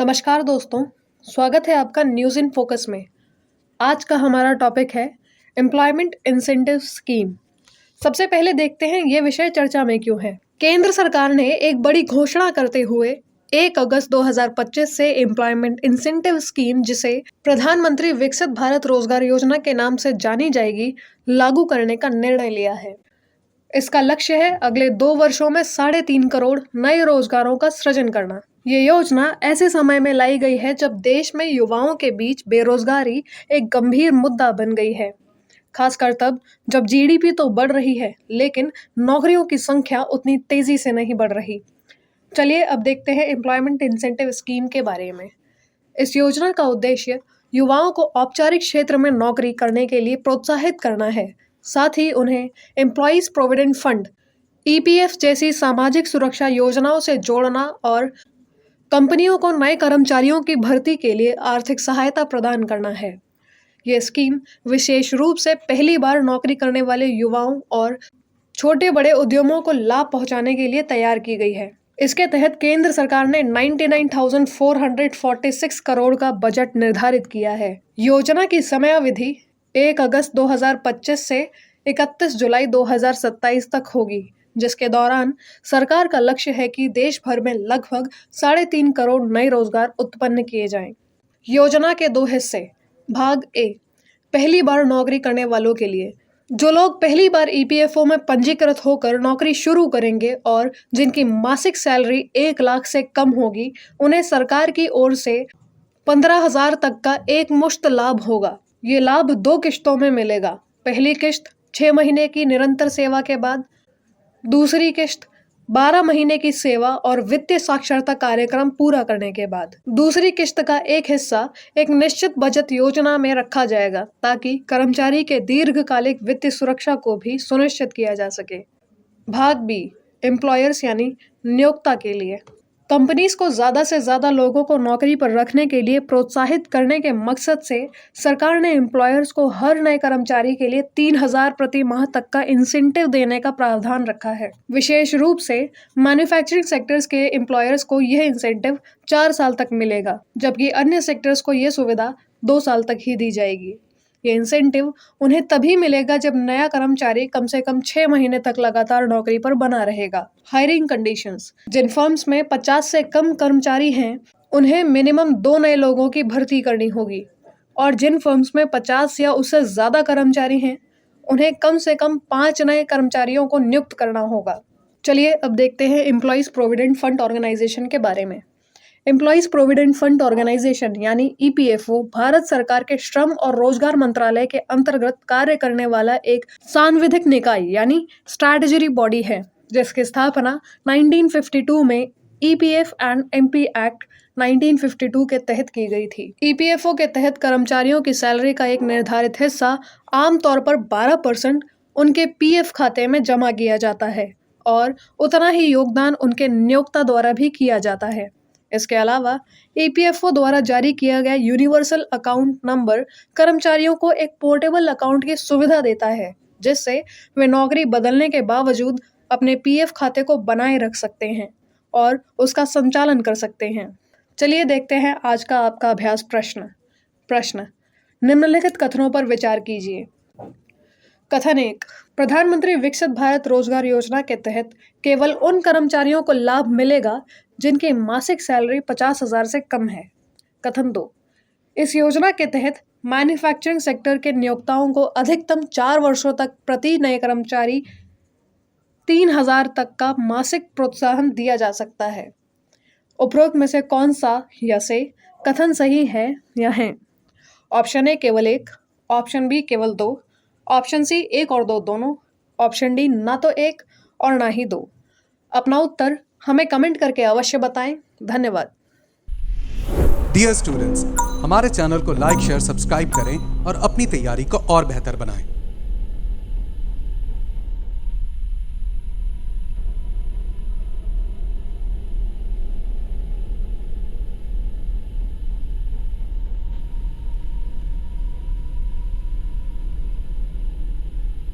नमस्कार दोस्तों, स्वागत है आपका न्यूज़ इन फोकस में। आज का हमारा टॉपिक है एम्प्लॉयमेंट इंसेंटिव स्कीम। सबसे पहले देखते हैं ये विषय चर्चा में क्यों है। केंद्र सरकार ने एक बड़ी घोषणा करते हुए 1 अगस्त 2025 से एम्प्लॉयमेंट इंसेंटिव स्कीम, जिसे प्रधानमंत्री विकसित भारत रोजगार योजना के नाम से जानी जाएगी, लागू करने का निर्णय लिया है। इसका लक्ष्य है अगले 2 वर्षों में 3.5 करोड़ नए रोजगारों का सृजन करना। ये योजना ऐसे समय में लाई गई है जब देश में युवाओं के बीच बेरोजगारी एक गंभीर मुद्दा बन गई है, खासकर तब जब जीडीपी तो बढ़ रही है लेकिन नौकरियों की संख्या उतनी तेजी से नहीं बढ़ रही। चलिए अब देखते हैं एम्प्लॉयमेंट इंसेंटिव स्कीम के बारे में। इस योजना का उद्देश्य युवाओं को औपचारिक क्षेत्र में नौकरी करने के लिए प्रोत्साहित करना है, साथ ही उन्हें एम्प्लॉयज प्रोविडेंट फंड ईपीएफ जैसी सामाजिक सुरक्षा योजनाओं से जोड़ना और कंपनियों को नए कर्मचारियों की भर्ती के लिए आर्थिक सहायता प्रदान करना है। ये स्कीम विशेष रूप से पहली बार नौकरी करने वाले युवाओं और छोटे बड़े उद्यमों को लाभ पहुंचाने के लिए तैयार की गई है। इसके तहत केंद्र सरकार ने 99,446 करोड़ का बजट निर्धारित किया है। योजना की समयावधि 1 अगस्त 2025 से 31 जुलाई 2027 तक होगी, जिसके दौरान सरकार का लक्ष्य है कि देश भर में लगभग 3.5 करोड़ नए रोजगार उत्पन्न किए जाएं। योजना के 2 हिस्से। भाग ए, पहली बार नौकरी करने वालों के लिए। जो लोग पहली बार ईपीएफओ में पंजीकृत होकर नौकरी शुरू करेंगे और जिनकी मासिक सैलरी 1 लाख से कम होगी, उन्हें सरकार की ओर से 15,000 तक का एक मुश्त लाभ होगा। ये लाभ 2 किश्तों में मिलेगा। पहली किश्त 6 महीने की निरंतर सेवा के बाद, दूसरी किश्त 12 महीने की सेवा और वित्तीय साक्षरता कार्यक्रम पूरा करने के बाद। दूसरी किश्त का एक हिस्सा एक निश्चित बचत योजना में रखा जाएगा ताकि कर्मचारी के दीर्घकालिक वित्तीय सुरक्षा को भी सुनिश्चित किया जा सके। भाग बी, एम्प्लॉयर्स यानी नियोक्ता के लिए। कंपनीज को ज़्यादा से ज़्यादा लोगों को नौकरी पर रखने के लिए प्रोत्साहित करने के मकसद से सरकार ने एम्प्लॉयर्स को हर नए कर्मचारी के लिए 3,000 प्रति माह तक का इंसेंटिव देने का प्रावधान रखा है। विशेष रूप से मैन्युफैक्चरिंग सेक्टर्स के एम्प्लॉयर्स को यह इंसेंटिव 4 साल तक मिलेगा, जबकि अन्य सेक्टर्स को यह सुविधा 2 साल तक ही दी जाएगी। ये इंसेंटिव उन्हें तभी मिलेगा जब नया कर्मचारी कम से कम 6 महीने तक लगातार नौकरी पर बना रहेगा। Hiring conditions. जिन फर्म्स में 50 से कम कर्मचारी हैं, उन्हें मिनिमम 2 नए लोगों की भर्ती करनी होगी, और जिन फर्म्स में 50 या उससे ज़्यादा कर्मचारी हैं, उन्हें कम से कम 5 नए कर्मचारियों को नियुक्त करना होगा। चलिए अब देखते हैं एम्प्लॉयज़ प्रोविडेंट फंड ऑर्गेनाइजेशन के बारे में। एम्प्लॉयज़ प्रोविडेंट फंड ऑर्गेनाइजेशन यानी ईपीएफओ भारत सरकार के श्रम और रोजगार मंत्रालय के अंतर्गत कार्य करने वाला एक सांविधिक निकाय यानी स्ट्रैटेजरी बॉडी है, जिसकी स्थापना 1952 में ईपीएफ एंड एमपी एक्ट 1952 के तहत की गई थी। ईपीएफओ के तहत कर्मचारियों की सैलरी का एक निर्धारित हिस्सा, आमतौर पर 12%, उनके पीएफ खाते में जमा किया जाता है और उतना ही योगदान उनके नियोक्ता द्वारा भी किया जाता है। इसके अलावा ईपीएफओ द्वारा जारी किया गया यूनिवर्सल अकाउंट नंबर कर्मचारियों को एक पोर्टेबल अकाउंट की सुविधा देता है, जिससे वे नौकरी बदलने के बावजूद अपने पीएफ खाते को बनाए रख सकते हैं और उसका संचालन कर सकते हैं। चलिए देखते हैं आज का आपका अभ्यास प्रश्न। निम्नलिखित कथनों पर विचार कीजिए। कथन 1, प्रधानमंत्री विकसित भारत रोजगार योजना के तहत केवल उन कर्मचारियों को लाभ मिलेगा जिनकी मासिक सैलरी 50,000 से कम है। कथन 2, इस योजना के तहत मैन्युफैक्चरिंग सेक्टर के नियोक्ताओं को अधिकतम 4 वर्षों तक प्रति नए कर्मचारी 3,000 तक का मासिक प्रोत्साहन दिया जा सकता है। उपरोक्त में से कौन सा या से कथन सही है या है? ऑप्शन ए केवल 1, ऑप्शन बी केवल 2, ऑप्शन सी 1 और 2 दोनों, ऑप्शन डी ना तो 1 और ना ही 2। अपना उत्तर हमें कमेंट करके अवश्य बताएं। धन्यवाद। डियर स्टूडेंट्स, हमारे चैनल को लाइक, शेयर, सब्सक्राइब करें और अपनी तैयारी को और बेहतर बनाएं।